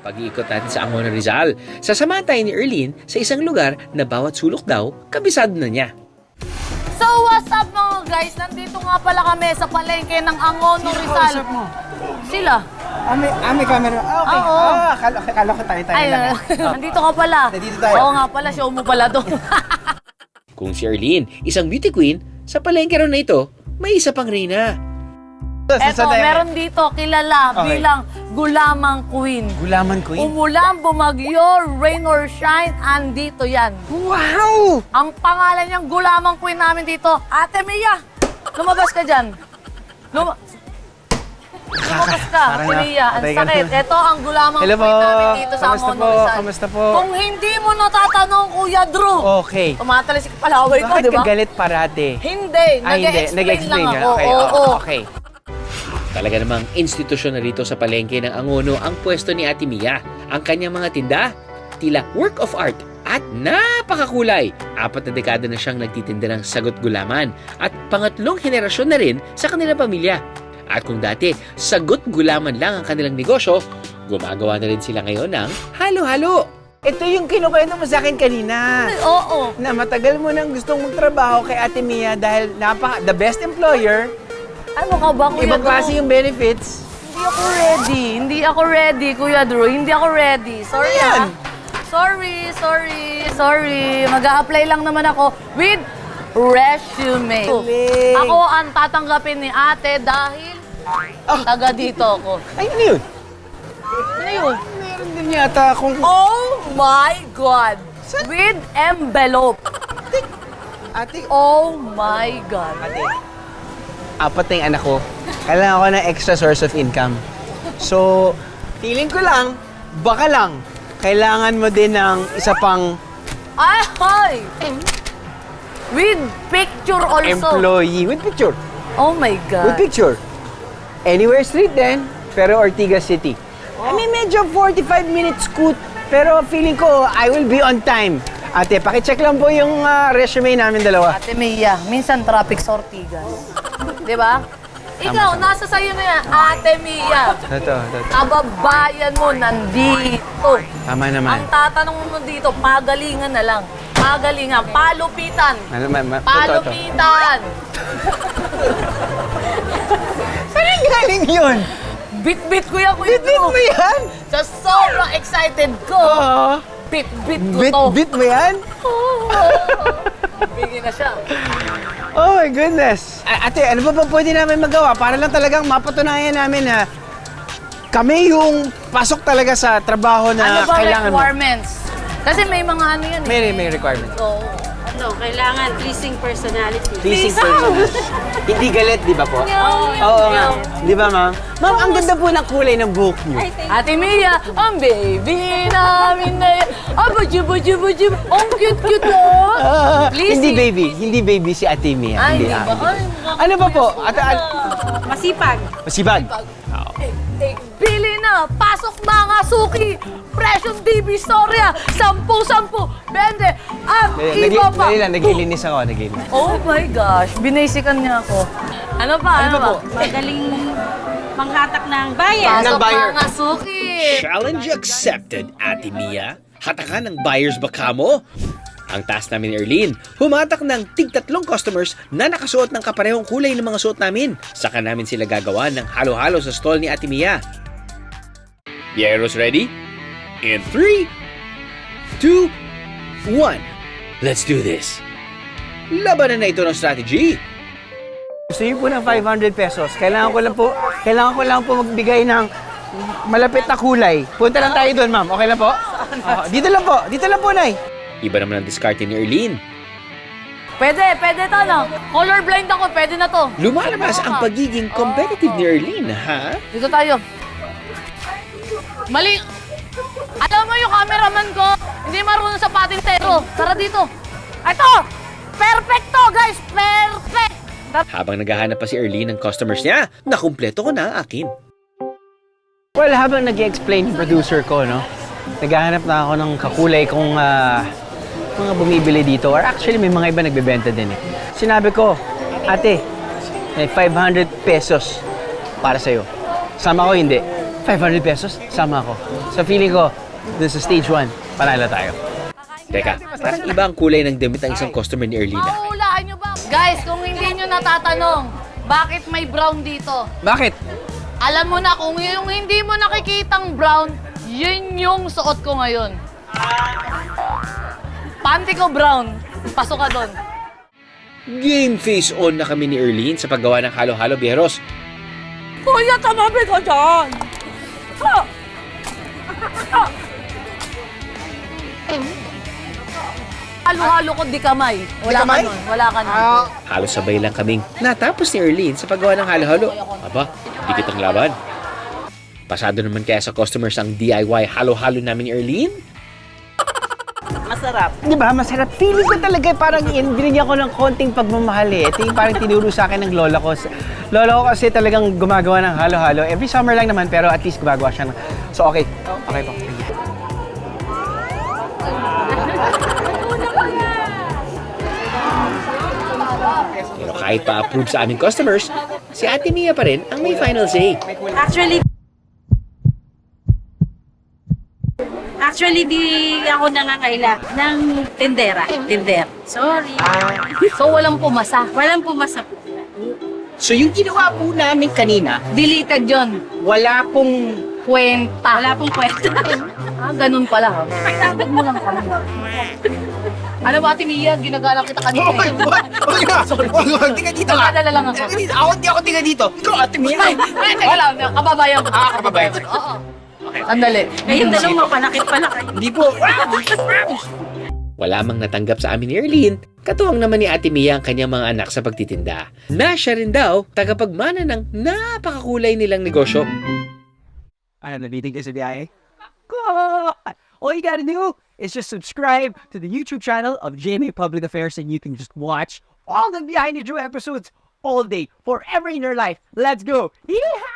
Pag-iikot natin sa Angono Rizal, sasamahan tayo ni Erlene sa isang lugar na bawat sulok daw, kabisado na niya. So what's up mga guys? Nandito nga pala kami sa palengke ng Angono Rizal. Sila? May camera. Okay. Oo. Akala ko tayo Ay, lang. nandito ka pala. Nandito tayo. Oo nga pala, show mo pala to. Kung si Erlene, isang beauty queen, sa palengke raw na ito, may isa pang reyna. Eto, meron dito kilala Okay. bilang Gulamang Queen. Gulaman Queen? Umulan, bumagyo, rain or shine, andito yan. Wow! Ang pangalan niyang Gulamang Queen namin dito, Ate Mia. Lumabas ka dyan. Lumabas ka, Parang Ate Mia. Ang patay ka sakit. na. Ito ang Gulamang Hello Queen po. namin dito sa Kamusta Angono po? Rizal. Kamusta po? Kung hindi mo natatanong, Kuya Drew, Okay. tumatalis yung palaway ko, Bakit di ba? ka galit parate? Hindi, nag-explain lang ka? ako. Okay, Oo. okay. Talaga namang institusyon na rito sa palengke ng Angono ang pwesto ni Ate Mia. Ang kanyang mga tinda, tila work of art at napakakulay. 4 na dekada na siyang nagtitinda ng sagot gulaman at pangatlong henerasyon na rin sa kanilang pamilya. At kung dati, sagot gulaman lang ang kanilang negosyo, gumagawa na rin sila ngayon ng halo-halo. Ito yung kinukwento mo sa akin kanina. Oo. Na matagal mo nang gustong magtrabaho kay Ate Mia dahil the best employer, Ano ka ba, Kuya ibang Drew? klase yung benefits. Hindi ako ready. Hindi ako ready, Kuya Drew. Hindi ako ready. Sorry Ano yan? Sorry. Mag-a-apply lang naman ako with resume. Galing. Ako ang tatanggapin ni ate dahil taga dito ako. Ay, ano yun? Ano yun? Meron din yata akong... Oh my God! With envelope. Ate, Oh my God. Ate, 4 na yung anak ko. Kailangan ko ng extra source of income. So, feeling ko lang, baka lang, kailangan mo din ng isa pang Ay, hi! With picture also. employee with picture. Oh my With God. picture. Anywhere street din, pero Ortigas City. I mean, medyo 45 minutes scoot, pero feeling ko, I will be on time. Ate, pakicheck lang po yung resume namin dalawa. Ate Mia, minsan traffic sa Ortigas. Di ba? Ikaw, nasa sayo na yan, Ate Mia. Ito. Kababayan mo nandito. Tama naman. Ang tatanong mo dito, pagalingan na lang. Pagalingan, palupitan. Palupitan. Saan galing yun? Bit-bit ko yan, Kuya Bit-bit Drew. mo yan? Sa sobrang excited ko. Oo. Bit-bit ko to. Bit mo yan? Bigyan na siya. Oh my goodness. Ate, ano ba pwede namin magawa para lang talagang mapatunayan namin na kami yung pasok talaga sa trabaho na Ano ba kailangan mo? requirements? Kasi may mga ano yan eh. May requirements. Oo. Ano, kailangan pleasing personality. Pleasing person. Hindi galit, di ba po? Oo nga. Di ba, ma'am? Ma'am, ang ganda po ng kulay ng buhok niyo. Ate Mia, ang baby namin na yan. Ah, buju. Ang cute oh. Pleasing. Hindi baby si Ate Mia. Ay, Hindi, di ba? hindi. Ay, Ano ba po? Masipag. Masibag. Bili na! Pasok mga suki! Presyong DB Storya! 10-10! 20! Ang iba pa! naglilinis ako. Naglilinis. Oh my gosh! Binasican niya ako. Ano pa? Ano pa po? Magaling manghatak ng bayan. Pasok Ng buyer. mga suki! Challenge accepted, Ate Mia. Hatakan ng buyers baka mo. Ang task namin ni Erlene, humatak ng tig-3 customers na nakasuot ng kaparehong kulay ng mga suot namin. Saka namin sila gagawa ng halo-halo sa stall ni Ate Mia. Bieros ready? In 3, 2, 1. Let's do this. Labanan na ito ng strategy. Gusto niyo po ng 500 pesos. Kailangan ko lang po magbigay ng malapit na kulay. Punta lang tayo doon, ma'am. Okay lang po? Dito lang po, Nay. Iba naman ang diskarte ni Erlene. Pwede to no? Colorblind ako, pwede na to. Lumalabas ang pagiging competitive ni Erlene, ha? Dito tayo. Mali! Alam mo yung cameraman ko, hindi marunong sa patintero. Tara dito. Ito! Perfecto, guys! Perfect! Habang naghahanap pa si Erlene ng customers niya, nakumpleto ko na ang akin. Well, habang nag-explain yung producer ko, no? Naghahanap na ako ng kakulay kung mga bumibili dito. Or actually, may mga iba nagbebenta din eh. Sinabi ko, ate, may 500 pesos para sa'yo. Sama ko hindi. 500 pesos, sama ako. So feeling ko, dun sa stage 1, panalo tayo. Teka, parang iba ang kulay ng damit ng isang customer ni Erlina. Mahuhulaan nyo ba? Guys, kung hindi nyo natatanong, bakit may brown dito? Bakit? Alam mo na, kung yung hindi mo nakikitang brown, yun yung suot ko ngayon. Panty ko brown. Pasok ka doon. Game face on na kami ni Erlene sa paggawa ng halo-halo biyahero. Kuya, tamabi ka dyan! Halo-halo ko di kamay. Wala ka nun. Wala ka nun. Halos sabay lang kaming natapos ni Erlene sa paggawa ng halo-halo. Aba, dikit ang laban. Pasado naman kaya sa customers ang DIY halo-halo namin ni Erlene? Masarap. Di ba? Masarap. Feeling ko talaga parang binigyan ko ng konting pagmamahal eh. Ito yung parang tinuro sa akin ng lola ko. Lola ko kasi talagang gumagawa ng halo-halo. Every summer lang naman, pero at least gumagawa siya ng... So, okay. Okay po. Pero kahit pa-approve sa aming customers, si Ate Mia pa rin ang may final say. Actually, di ako nangangailangan ng tindera. Sorry. So, walang pumasa. Walang pumasa po. So, yung ginawa po namin kanina, Deleted yun. wala pong... Kwenta. Wala pong kwenta. Ganun pala. Pagtapag mo lang kami. Ano ba, Ate Mia? Ginagalang kita kanina. Huwag tiga dito ka. Nagdadala lang ako. Hindi ako tiga dito. Ikaw, Ate Mia. Wala, kababayan ko. Kababayan. Oo. Andali. Ngayon, dalawang mapanakit pala kayo. Hindi po. Wala mang natanggap sa amin ni Erlene, katuwang naman ni Ate Mia ang kanyang mga anak sa pagtitinda. Na siya rin daw, tagapagmana ng napakakulay nilang negosyo. I am the meeting is a BIA. All you gotta do is just subscribe to the YouTube channel of GMA Public Affairs and you can just watch all the behind the show episodes all day, forever in your life. Let's go! Yeehaw!